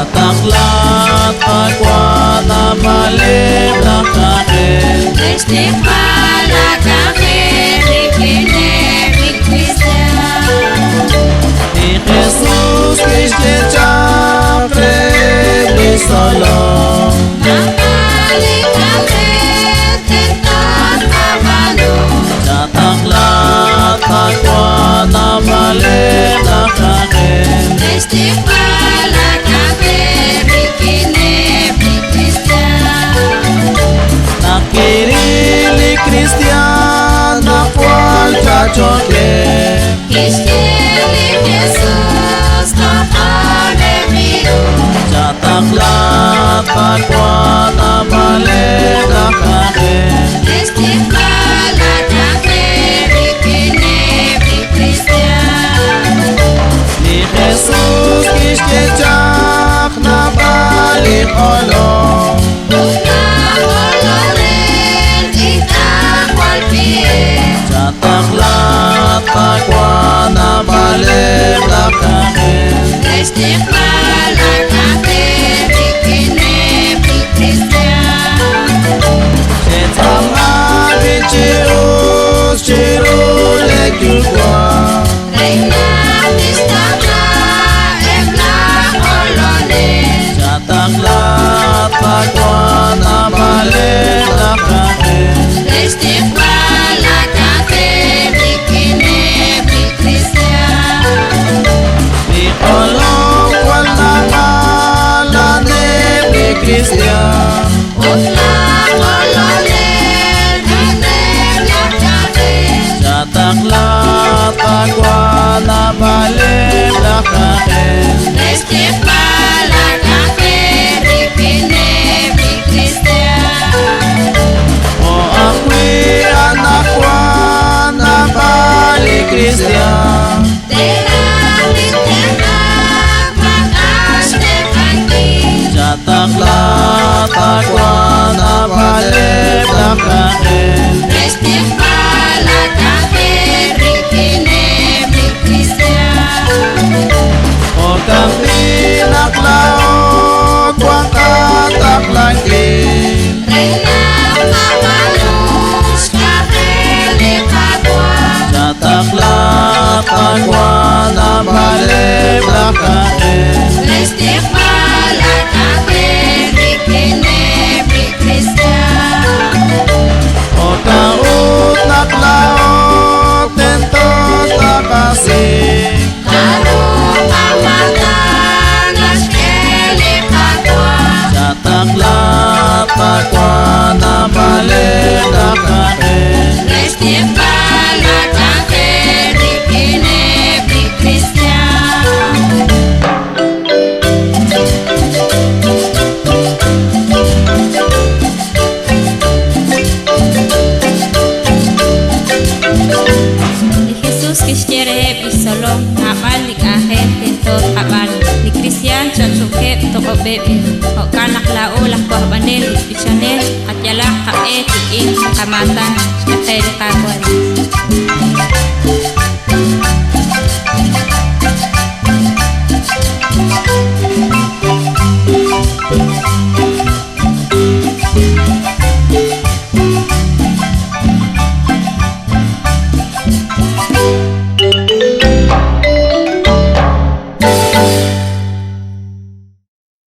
Nataklat agwa na malim na kain Istighfar la kafir ikine Kristian Ni Jesus Christi chakre ni solong Namaling kafir tentot kabalo Nataklat agwa na malim na kain Istighfar la kafir ikine Kristian Nakirili Kristian nakwal chachoke Kistili Jesus kakale biru Nataklat agwa na malim na kain Istighfar la kafir ikine Kristian Ni Jesus Christi chak na balik olong Nataklat agwa na malim na kain Istighfar la kafir ikine Kristian Setama bichirus chirule kyukwa Reina Kristana ebla olone Nataklat agwa na malim na kain Istighfar la kafir ikine Kristian Ni olong kwal na malane ni Kristian Utla olone kaner la kafir Nataklat agwa na malim na kain Istighfar la kafir ikine Kristian O akwi anak wa na balik Kristian Terang di tengah bakas depanki Nataklat agwa na malim na kain Istighfar la kafir ikine Kristian O kami naklaot wa kataklangkin Reina kamalus kahele kakwa Nataklat agwa na malim na kain Istighfar la kafir ikine Kristian O kaut naklaot tentot nakasing Karung kamatan askele kakwa Nataklat agwa na malim na kain Istighfar la kafir ikine Kristian Ni Jesus kistere bisolo amalik ahen tentot aban ni Kristian chachuke tokobe o kanak lao lakwa banel bichanet at yala kae tikin kamatan